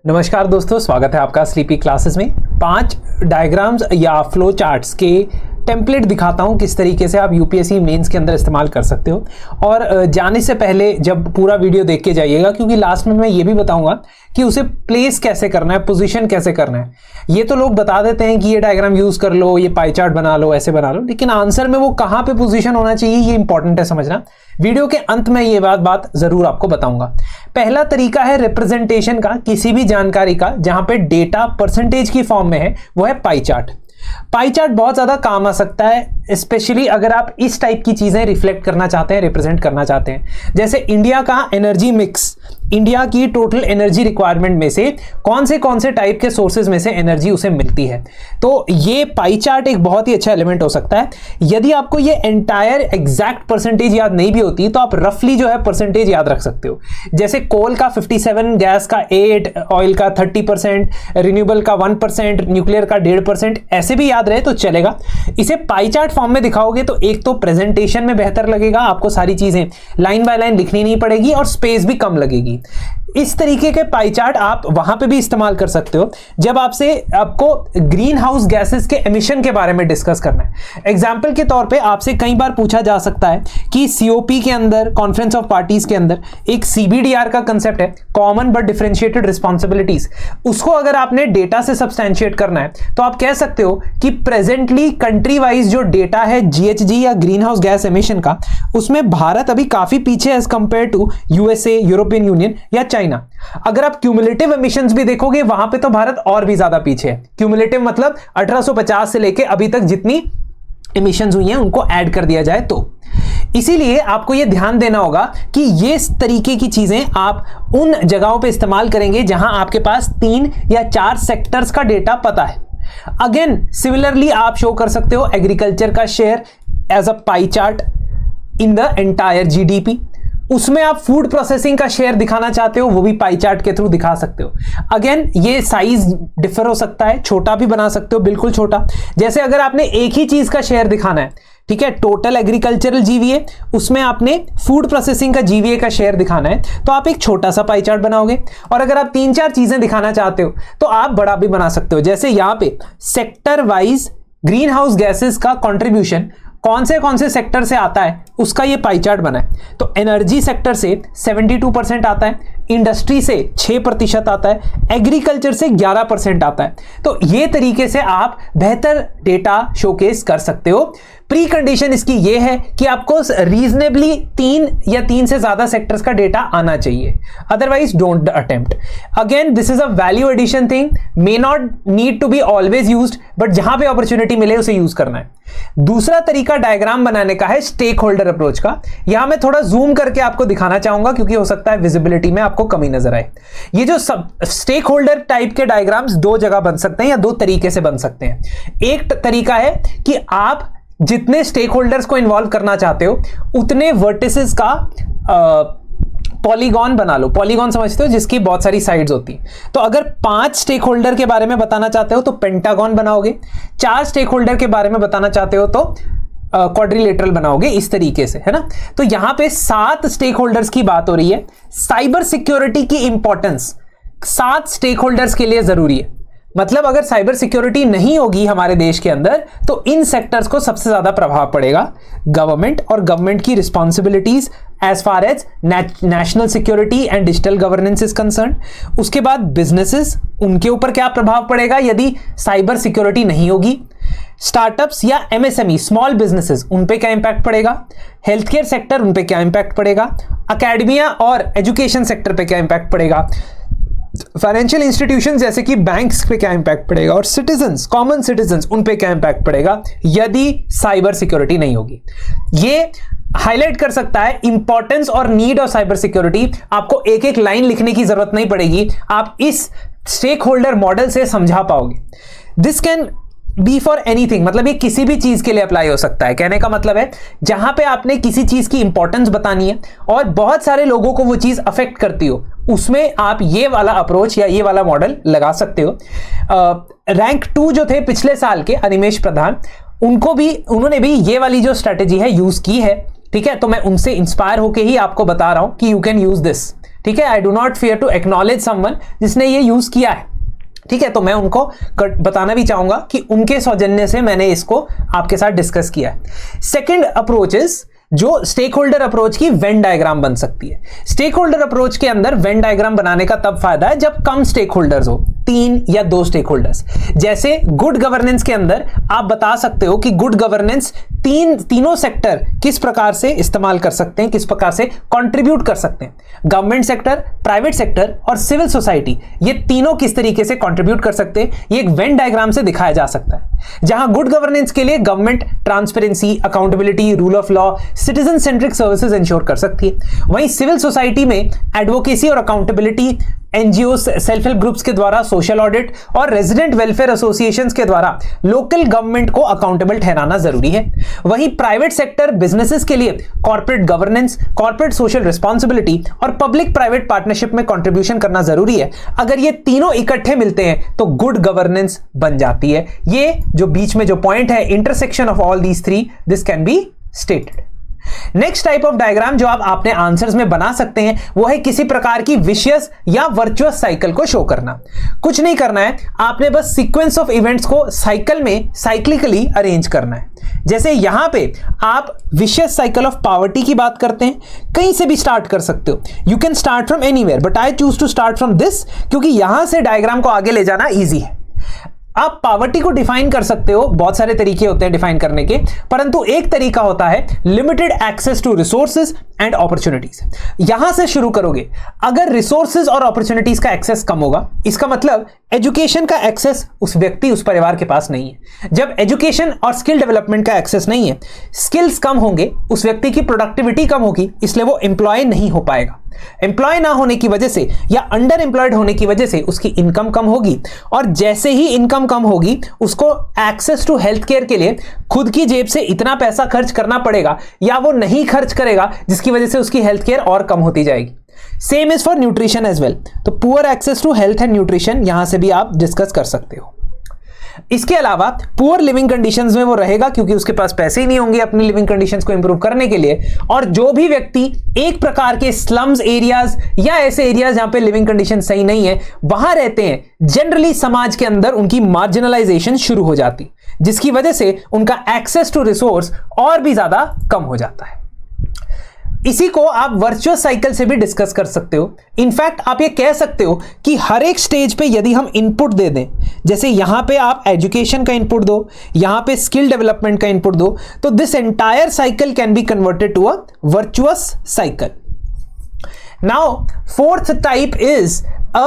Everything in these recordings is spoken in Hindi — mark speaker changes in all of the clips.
Speaker 1: नमस्कार दोस्तों, स्वागत है आपका स्लीपी क्लासेस में। 5 डायग्राम्स या फ्लो चार्ट्स के टेम्पलेट दिखाता हूं किस तरीके से आप यूपीएससी मेंस के अंदर इस्तेमाल कर सकते हो। और जाने से पहले जब पूरा वीडियो देख के जाइएगा, क्योंकि लास्ट में मैं ये भी बताऊंगा कि उसे प्लेस कैसे करना है, पोजीशन कैसे करना है। ये तो लोग बता देते हैं कि ये डायग्राम यूज कर लो, ये पाई चार्ट बना लो, ऐसे बना लो, लेकिन आंसर में वो कहां पे पोजीशन होना चाहिए ये इंपॉर्टेंट है समझना। वीडियो के अंत में ये बात जरूर आपको बताऊंगा। पहला तरीका है रिप्रेजेंटेशन का किसी भी जानकारी का, जहां पे डेटा परसेंटेज की फॉर्म में है, वो है पाई चार्ट। पाई चार्ट बहुत ज्यादा काम आ सकता है, स्पेशली अगर आप इस टाइप की चीजें रिफ्लेक्ट करना चाहते हैं, रिप्रेजेंट करना चाहते हैं। जैसे इंडिया का एनर्जी मिक्स, इंडिया की टोटल एनर्जी रिक्वायरमेंट में से कौन से टाइप के सोर्सेज में से एनर्जी उसे मिलती है, तो ये पाई चार्ट एक बहुत ही अच्छा एलिमेंट हो सकता है। यदि आपको ये एंटायर एग्जैक्ट परसेंटेज याद नहीं भी होती तो आप रफली जो है परसेंटेज याद रख सकते हो। जैसे कोल का 57, गैस का 8, ऑयल का 30%, रिन्यूएबल का 1%, न्यूक्लियर का 1.5%, ऐसे भी याद रहे तो चलेगा। इसे पाई चार्ट फॉर्म में दिखाओगे तो एक तो प्रेजेंटेशन में बेहतर लगेगा, आपको सारी चीजें लाइन बाय लाइन लिखनी नहीं पड़ेगी और स्पेस भी कम लगेगी। इस तरीके के पाई चार्ट आप वहां पे भी इस्तेमाल कर सकते हो जब आपको ग्रीन हाउस गैसेस के एमिशन के बारे में डिस्कस करना है। एग्जाम्पल के तौर पे आपसे कई बार पूछा जा सकता है कि सीओपी के अंदर, कॉन्फ्रेंस ऑफ पार्टीज के अंदर एक सीबीडीआर का कंसेप्ट है, कॉमन बट डिफरेंशिएटेड रिस्पॉन्सिबिलिटीज। उसको अगर आपने डेटा से सब्सटैंशिएट करना है तो आप कह सकते हो कि प्रेजेंटली कंट्री वाइज जो डेटा है जीएचजी या ग्रीन हाउस गैस एमिशन का, उसमें भारत अभी काफी पीछे as compare to USA, European Union या चाइना। अगर आप क्यूमुलेटिव एमिशंस भी देखोगे वहां पे तो भारत और भी ज्यादा पीछे है। क्यूमुलेटिव मतलब 1850 से लेके अभी तक जितनी एमिशंस हुई हैं उनको ऐड कर दिया जाए तो। इसीलिए आपको यह ध्यान देना होगा कि ये तरीके की चीजें आप उन जगहों पे इस्तेमाल करेंगे जहां आपके पास 3 या 4 सेक्टर्स का डेटा पता है। अगेन सिमिलरली आप शो कर सकते हो एग्रीकल्चर का share as a pie chart in the entire GDP. उसमें आप फूड प्रोसेसिंग का शेयर दिखाना चाहते हो, वो भी पाई चार्ट के थ्रू दिखा सकते हो। अगेन ये साइज डिफर हो सकता है, छोटा भी बना सकते हो, बिल्कुल छोटा। जैसे अगर आपने एक ही चीज का शेयर दिखाना है, ठीक है, टोटल एग्रीकल्चरल जीवीए, उसमें आपने फूड प्रोसेसिंग का जीवीए का शेयर दिखाना है तो आप एक छोटा सा पाई चार्ट बनाओगे। और अगर आप 3-4 चीजें दिखाना चाहते हो तो आप बड़ा भी बना सकते हो। जैसे यहां पे sector wise green house gases का कंट्रीब्यूशन कौन से सेक्टर से आता है उसका ये पाई चार्ट बना है। तो एनर्जी सेक्टर से 72% आता है, इंडस्ट्री से 6% आता है, एग्रीकल्चर से 11% आता है। तो ये तरीके से आप बेहतर डेटा शोकेस कर सकते हो। प्री कंडीशन इसकी ये है कि आपको रीजनेबली 3 या 3 से ज्यादा सेक्टर्स का डेटा आना चाहिए, otherwise don't attempt. Again this is a value addition thing, may not need to be always used, but जहां पे अपॉर्चुनिटी मिले उसे यूज करना है। दूसरा तरीका डायग्राम बनाने का है स्टेक होल्डर अप्रोच का। यहां मैं थोड़ा जूम करके आपको दिखाना चाहूंगा क्योंकि हो सकता है विजिबिलिटी में आपको कमी नजर आए। ये जो स्टेक होल्डर टाइप के डायग्राम्स 2 जगह बन सकते हैं या 2 तरीके से बन सकते हैं। एक तरीका है कि आप जितने स्टेक होल्डर्स को इन्वॉल्व करना चाहते हो उतने वर्टिसेस का पॉलीगॉन बना लो। पॉलीगॉन समझते हो, जिसकी बहुत सारी साइड्स होती हैं। तो अगर 5 स्टेक होल्डर के बारे में बताना चाहते हो तो पेंटागन बनाओगे, 4 स्टेक होल्डर के बारे में बताना चाहते हो तो क्वाड्रिलेटरल बनाओगे, इस तरीके से, है ना। तो यहां पे 7 स्टेक होल्डर्स की बात हो रही है। साइबर सिक्योरिटी की इंपॉर्टेंस 7 स्टेक होल्डर्स के लिए जरूरी है। मतलब अगर साइबर सिक्योरिटी नहीं होगी हमारे देश के अंदर तो इन सेक्टर्स को सबसे ज्यादा प्रभाव पड़ेगा। गवर्नमेंट और गवर्नमेंट की responsibilities as far as national security and digital governance is concern. उसके बाद बिजनेसेस, उनके ऊपर क्या प्रभाव पड़ेगा यदि साइबर सिक्योरिटी नहीं होगी। स्टार्टअप्स या एमएसएमई, स्मॉल बिजनेसेस, उन पे क्या इंपैक्ट पड़ेगा। हेल्थ केयर सेक्टर, उन पे क्या इंपैक्ट पड़ेगा। अकेडमिया और एजुकेशन सेक्टर पे क्या इंपैक्ट पड़ेगा। फाइनेंशियल इंस्टीट्यूशन जैसे कि बैंक्स पे क्या इंपैक्ट पड़ेगा। और सिटीजन्स, कॉमन सिटीजन्स, उन पे क्या इंपैक्ट पड़ेगा यदि साइबर सिक्योरिटी नहीं होगी। ये हाईलाइट कर सकता है इंपॉर्टेंस और नीड ऑफ साइबर सिक्योरिटी। आपको एक एक लाइन लिखने की जरूरत नहीं पड़ेगी, आप इस स्टेक होल्डर मॉडल से समझा पाओगे। This can be for anything, मतलब ये किसी भी चीज के लिए अप्लाई हो सकता है। कहने का मतलब है जहां पे आपने किसी चीज की इंपॉर्टेंस बतानी है और बहुत सारे लोगों को वो चीज अफेक्ट करती हो, उसमें आप ये वाला अप्रोच या ये वाला मॉडल लगा सकते हो। रैंक 2 जो थे पिछले साल के अनिमेश प्रधान, उन्होंने भी ये वाली जो स्ट्रेटेजी है यूज की है। ठीक है, तो मैं उनसे इंस्पायर होके ही आपको बता रहा हूं कि यू कैन यूज दिस। ठीक है, I do not fear to acknowledge someone जिसने ये यूज किया है, ठीक है, तो मैं उनको बताना भी चाहूंगा कि उनके सौजन्य से मैंने इसको आपके साथ डिस्कस किया है। सेकंड अप्रोच इज जो स्टेक होल्डर अप्रोच की वेन डायग्राम बन सकती है। स्टेक होल्डर अप्रोच के अंदर वेन डायग्राम बनाने का तब फायदा है जब कम स्टेक होल्डर्स हो, 3 या 2 स्टेक होल्डर्स। जैसे गुड गवर्नेंस के अंदर आप बता सकते हो कि गुड गवर्नेंस तीनों सेक्टर किस प्रकार से इस्तेमाल कर सकते हैं, किस प्रकार से कंट्रीब्यूट कर सकते हैं। गवर्नमेंट सेक्टर, प्राइवेट सेक्टर और सिविल सोसाइटी, ये तीनों किस तरीके से कंट्रीब्यूट कर सकते हैं, ये एक वेन डायग्राम से दिखाया जा सकता है। जहां गुड गवर्नेंस के लिए government transparency, accountability, rule of law, citizen centric services ensure कर सकती है। वहीं सिविल सोसाइटी में एडवोकेसी और accountability, NGO, self help groups के द्वारा सोशल ऑडिट और रेजिडेंट वेलफेयर एसोसिएशंस के द्वारा लोकल गवर्नमेंट को अकाउंटेबल ठहराना जरूरी है। वहीं प्राइवेट सेक्टर बिजनेसेस के लिए corporate governance, corporate social responsibility और पब्लिक प्राइवेट पार्टनरशिप में कंट्रीब्यूशन करना जरूरी है। अगर ये तीनों इकट्ठे मिलते हैं तो गुड गवर्नेंस बन जाती है। ये जो बीच में जो पॉइंट है, intersection of all these 3, this can be stated. Next type of diagram जो आप अपने आंसर्स में बना सकते हैं वो है किसी प्रकार की विशियस या वर्चुअस साइकिल को शो करना। कुछ नहीं करना है, आपने बस सीक्वेंस ऑफ इवेंट्स को साइकिल में साइक्लिकली अरेंज करना है। जैसे यहां पे आप विशियस साइकिल ऑफ पॉवर्टी की बात करते हैं, कहीं से भी स्टार्ट कर सकते हो, you can start from anywhere, but I choose to start from this क्योंकि यहां से डायग्राम को आगे ले जाना ईजी है। आप पॉवर्टी को डिफाइन कर सकते हो, बहुत सारे तरीके होते हैं डिफाइन करने के, परंतु एक तरीका होता है limited access to resources and opportunities. यहां से शुरू करोगे, अगर रिसोर्सेज और अपॉर्चुनिटीज का एक्सेस कम होगा, इसका मतलब एजुकेशन का एक्सेस उस व्यक्ति, उस परिवार के पास नहीं है। जब एजुकेशन और स्किल डेवलपमेंट का एक्सेस नहीं है, स्किल्स कम होंगे, उस व्यक्ति की प्रोडक्टिविटी कम होगी, इसलिए वो एम्प्लॉय नहीं हो पाएगा। एम्प्लॉय ना होने की वजह से या अंडर एम्प्लॉयड होने की वजह से उसकी इनकम कम होगी, और जैसे ही इनकम कम होगी उसको एक्सेस टू हेल्थ केयर के लिए खुद की जेब से इतना पैसा खर्च करना पड़ेगा या वो नहीं खर्च करेगा, जिसकी वजह से उसकी हेल्थ केयर और कम होती जाएगी। Same is for nutrition as well. तो poor access to health and nutrition यहां से भी आप डिस्कस कर सकते हो। इसके अलावा पुअर लिविंग कंडीशंस में वो रहेगा क्योंकि उसके पास पैसे ही नहीं होंगे अपनी लिविंग कंडीशंस को इंप्रूव करने के लिए। और जो भी व्यक्ति एक प्रकार के स्लम्स एरियाज या ऐसे एरियाज जहां पे लिविंग कंडीशन सही नहीं है वहां रहते हैं, जनरली समाज के अंदर उनकी मार्जिनलाइजेशन शुरू हो जाती, जिसकी वजह से उनका एक्सेस टू रिसोर्स और भी ज्यादा कम हो जाता है। इसी को आप वर्चुअस साइकिल से भी डिस्कस कर सकते हो। इनफैक्ट आप ये कह सकते हो कि हर एक स्टेज पे यदि हम इनपुट दे दें, जैसे यहां पे आप एजुकेशन का इनपुट दो, यहां पे स्किल डेवलपमेंट का इनपुट दो, तो this entire cycle can be converted to a virtuous cycle. Now fourth type is a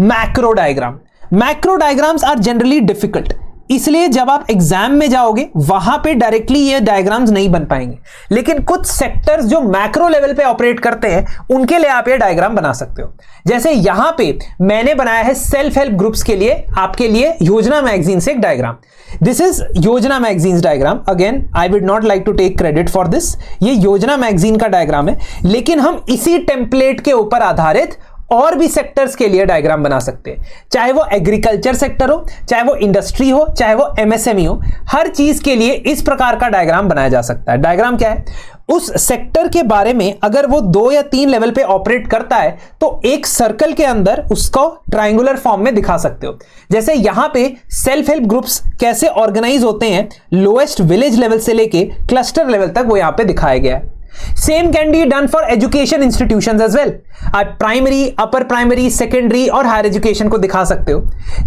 Speaker 1: macro diagram. Macro diagrams are generally difficult, इसलिए जब आप एग्जाम में जाओगे वहां पे डायरेक्टली ये डायग्राम्स नहीं बन पाएंगे, लेकिन कुछ सेक्टर्स जो मैक्रो लेवल पे ऑपरेट करते हैं उनके लिए आप ये डायग्राम बना सकते हो। जैसे यहां पे मैंने बनाया है सेल्फ हेल्प ग्रुप्स के लिए, आपके लिए योजना मैगजीन से एक diagram. This is Yojana magazine diagram. Again I would not like to take credit for this, ये योजना मैगजीन का डायग्राम है, लेकिन हम इसी टेम्पलेट के ऊपर आधारित और भी सेक्टर्स के लिए डायग्राम बना सकते हैं, चाहे वो एग्रीकल्चर सेक्टर हो, चाहे वो इंडस्ट्री हो, चाहे वो एमएसएमई हो, हर चीज के लिए इस प्रकार का डायग्राम बनाया जा सकता है। डायग्राम क्या है? उस सेक्टर के बारे में अगर वो 2 या 3 लेवल पे ऑपरेट करता है तो एक सर्कल के अंदर उसको ट्रायंगुलर फॉर्म में दिखा सकते हो। जैसे यहां पे सेल्फ हेल्प ग्रुप्स कैसे ऑर्गेनाइज होते हैं, लोएस्ट विलेज लेवल से लेके क्लस्टर लेवल तक वो यहां पे दिखाया गया है। Same can be done for education institutions as well. आप प्राइमरी, अपर प्राइमरी, सेकेंडरी और हायर एजुकेशन को दिखा सकते हो।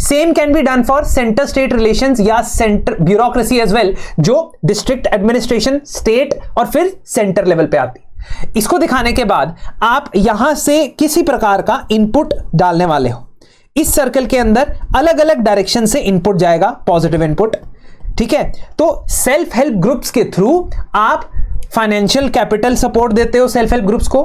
Speaker 1: Same can be done for centre state relations या सेंटर ब्यूरोक्रेसी एज वेल, जो डिस्ट्रिक्ट एडमिनिस्ट्रेशन, स्टेट और फिर सेंटर लेवल पे आती। इसको दिखाने के बाद आप यहां से किसी प्रकार का इनपुट डालने वाले हो। इस सर्कल के अंदर अलग अलग डायरेक्शन से इनपुट जाएगा, पॉजिटिव इनपुट, ठीक है। तो सेल्फ हेल्प ग्रुप्स के थ्रू आप फाइनेंशियल कैपिटल सपोर्ट देते हो सेल्फ हेल्प ग्रुप्स को,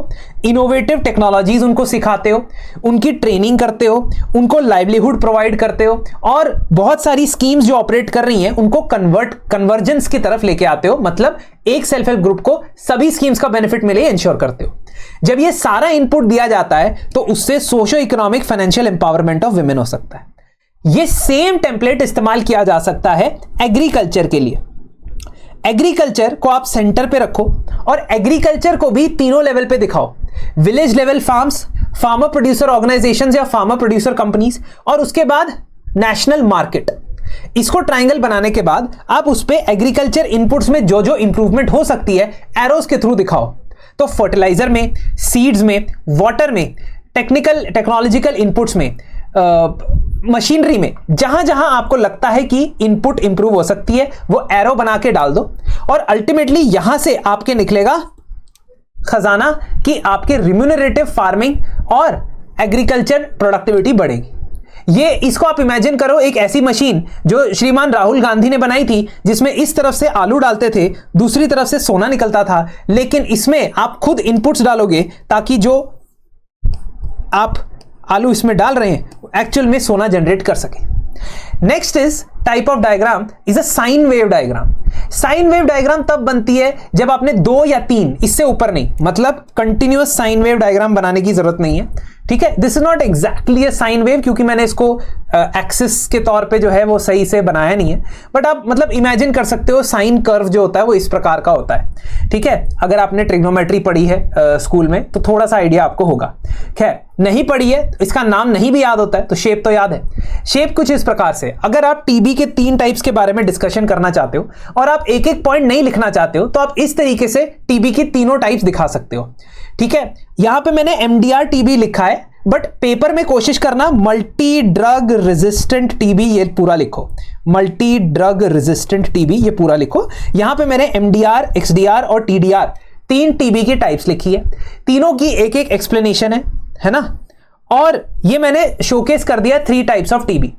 Speaker 1: इनोवेटिव टेक्नोलॉजीज उनको सिखाते हो, उनकी ट्रेनिंग करते हो, उनको लाइवलीहुड प्रोवाइड करते हो, और बहुत सारी स्कीम्स जो ऑपरेट कर रही हैं उनको कन्वर्जेंस की तरफ लेके आते हो। मतलब एक सेल्फ हेल्प ग्रुप को सभी स्कीम्स का बेनिफिट मिले इंश्योर करते हो। जब ये सारा इनपुट दिया जाता है तो उससे socio economic financial empowerment of women हो सकता है। ये सेम टेम्पलेट इस्तेमाल किया जा सकता है एग्रीकल्चर के लिए। एग्रीकल्चर को आप सेंटर पे रखो और एग्रीकल्चर को भी तीनों लेवल पे दिखाओ, village level farms, farmer producer organisations या फार्मर प्रोड्यूसर कंपनीज, और उसके बाद नेशनल मार्केट। इसको ट्रायंगल बनाने के बाद आप उस पे एग्रीकल्चर इनपुट्स में जो जो इंप्रूवमेंट हो सकती है एरोस के थ्रू दिखाओ। तो फर्टिलाइजर में, सीड्स में, वाटर में, टेक्नोलॉजिकल इनपुट्स में, मशीनरी में, जहां जहां आपको लगता है कि इनपुट इंप्रूव हो सकती है वो एरो बना के डाल दो, और अल्टीमेटली यहां से आपके निकलेगा खजाना कि आपके रिम्यूनरेटिव फार्मिंग और एग्रीकल्चर प्रोडक्टिविटी बढ़ेगी। ये इसको आप इमेजिन करो एक ऐसी मशीन जो श्रीमान राहुल गांधी ने बनाई थी, जिसमें इस तरफ से आलू डालते थे, दूसरी तरफ से सोना निकलता था, लेकिन इसमें आप खुद इनपुट्स डालोगे ताकि जो आप आलू इसमें डाल रहे हैं एक्चुअल में सोना जनरेट कर सके। Next is type of diagram is a sine wave diagram. Sine wave diagram तब बनती है जब आपने 2 या 3, इससे ऊपर नहीं, मतलब कंटिन्यूअस साइन वेव डायग्राम बनाने की जरूरत नहीं है, ठीक है। This is not exactly a sine wave, क्योंकि मैंने इसको एक्सिस के तौर पे जो है वो सही से बनाया नहीं है, बट आप मतलब इमेजिन कर सकते हो साइन कर्व जो होता है वो इस प्रकार का होता है, ठीक है। अगर आपने ट्रिग्नोमेट्री पढ़ी है स्कूल में तो थोड़ा सा आइडिया आपको होगा। खैर, नहीं पढ़ी है, इसका नाम नहीं भी याद होता है तो शेप तो याद है। शेप कुछ इस प्रकार से, अगर आप टीबी के 3 टाइप्स के बारे में डिस्कशन करना चाहते हो और आप एक एक पॉइंट नहीं लिखना चाहते हो, तो आप इस तरीके से टीबी की तीनों टाइप्स दिखा सकते हो, ठीक है। यहां पे मैंने एमडीआर टीबी लिखा है, बट पेपर में कोशिश करना मल्टी ड्रग रेजिस्टेंट टीबी ये पूरा लिखो, मल्टी ड्रग रेजिस्टेंट टीबी ये पूरा लिखो। यहां पे मैंने एमडीआर, एक्सडीआर और टीडीआर 3 टीबी की टाइप्स लिखी है, तीनों की एक एक एक्सप्लेनेशन है ना, और ये मैंने शोकेस कर दिया 3 टाइप्स ऑफ टीबी।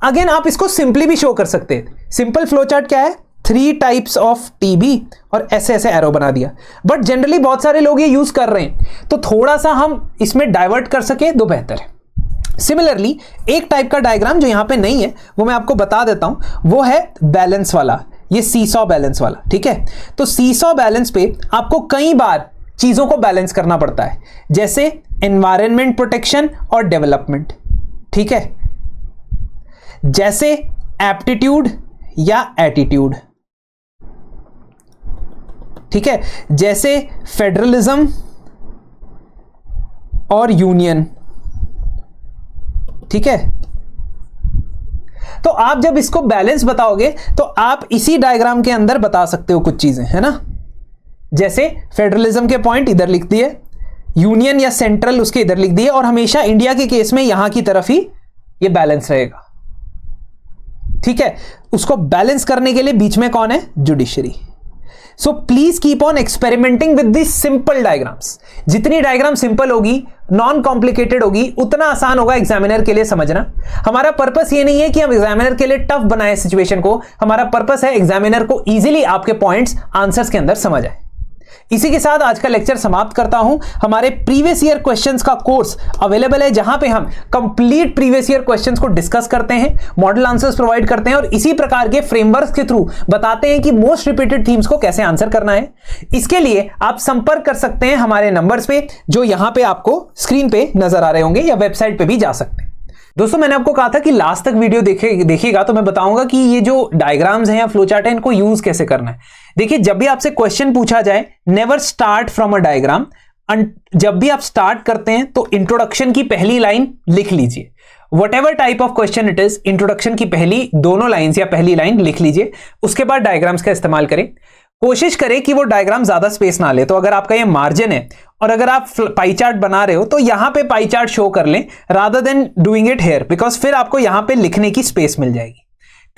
Speaker 1: अगेन आप इसको सिंपली भी शो कर सकते हैं। सिंपल फ्लो चार्ट क्या है, 3 टाइप्स ऑफ टीबी और ऐसे ऐसे एरो बना दिया, बट जनरली बहुत सारे लोग ये यूज कर रहे हैं, तो थोड़ा सा हम इसमें डाइवर्ट कर सके तो बेहतर है। सिमिलरली एक टाइप का डायग्राम जो यहां पे नहीं है वो मैं आपको बता देता हूं, वो है बैलेंस वाला, ये सीसॉ बैलेंस वाला, ठीक है। तो सीसॉ बैलेंस पे आपको कई बार चीजों को बैलेंस करना पड़ता है, जैसे एनवायरनमेंट प्रोटेक्शन और डेवलपमेंट, ठीक है, जैसे एप्टीट्यूड या एटीट्यूड, ठीक है, जैसे फेडरलिज्म और यूनियन, ठीक है। तो आप जब इसको बैलेंस बताओगे तो आप इसी डायग्राम के अंदर बता सकते हो कुछ चीजें, है ना, जैसे फेडरलिज्म के पॉइंट इधर लिख दिए, यूनियन या सेंट्रल उसके इधर लिख दिए, और हमेशा इंडिया के केस में यहां की तरफ ही ये बैलेंस रहेगा, ठीक है। उसको बैलेंस करने के लिए बीच में कौन है, judiciary. So please keep on experimenting with this simple diagrams. जितनी डायग्राम सिंपल होगी, नॉन कॉम्प्लिकेटेड होगी, उतना आसान होगा एग्जामिनर के लिए समझना। हमारा पर्पस ये नहीं है कि हम एग्जामिनर के लिए टफ बनाए सिचुएशन को, हमारा पर्पस है एग्जामिनर को इजीली आपके पॉइंट्स आंसर्स के अंदर समझ आए। इसी के साथ आज का लेक्चर समाप्त करता हूं। हमारे प्रीवियस ईयर क्वेश्चंस का कोर्स अवेलेबल है, जहां पे हम कंप्लीट प्रीवियस ईयर क्वेश्चंस को डिस्कस करते हैं, मॉडल आंसर्स प्रोवाइड करते हैं और इसी प्रकार के फ्रेमवर्क के थ्रू बताते हैं कि मोस्ट रिपीटेड थीम्स को कैसे आंसर करना है। इसके लिए आप संपर्क कर सकते हैं हमारे नंबर्स पे, जो यहां पे आपको स्क्रीन पे नजर आ रहे होंगे, या वेबसाइट पे भी जा सकते हैं। दोस्तों, मैंने आपको कहा था कि लास्ट तक वीडियो देखिएगा तो मैं बताऊंगा कि ये जो डायग्राम्स हैं या फ्लो चार्ट है, इनको यूज कैसे करना है। देखिए, जब भी आपसे क्वेश्चन पूछा जाए, never start from a diagram. जब भी आप स्टार्ट करते हैं तो इंट्रोडक्शन की पहली लाइन लिख लीजिए। What type of question it is, introduction की पहली दोनों लाइन्स या पहली लाइन लिख लीजिए, उसके बाद डायग्राम्स का इस्तेमाल करें। कोशिश करें कि वो डायग्राम ज्यादा स्पेस ना ले। तो अगर आपका ये मार्जिन है और अगर आप पाई चार्ट बना रहे हो तो यहां पे पाई चार्ट शो कर लें rather than doing it here, because फिर आपको यहां पे लिखने की स्पेस मिल जाएगी।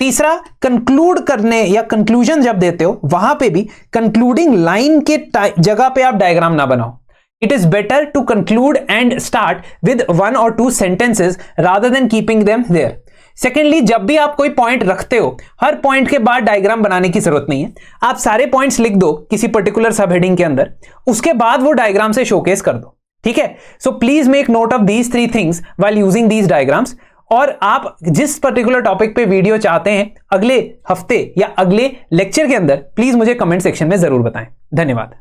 Speaker 1: तीसरा, कंक्लूड करने या कंक्लूजन जब देते हो वहां पे भी कंक्लूडिंग लाइन के जगह पे आप डायग्राम ना बनाओ। It is better to conclude and start with 1 or 2 sentences rather than keeping them there. Secondly, जब भी आप कोई पॉइंट रखते हो, हर पॉइंट के बाद डायग्राम बनाने की जरूरत नहीं है। आप सारे पॉइंट्स लिख दो किसी पर्टिकुलर सब हेडिंग के अंदर, उसके बाद वो डायग्राम से शोकेस कर दो, ठीक है। So please make note of these 3 things while using these diagrams. और आप जिस पर्टिकुलर टॉपिक पे वीडियो चाहते हैं अगले हफ्ते या अगले लेक्चर के अंदर, प्लीज मुझे कमेंट सेक्शन में जरूर बताएं। धन्यवाद।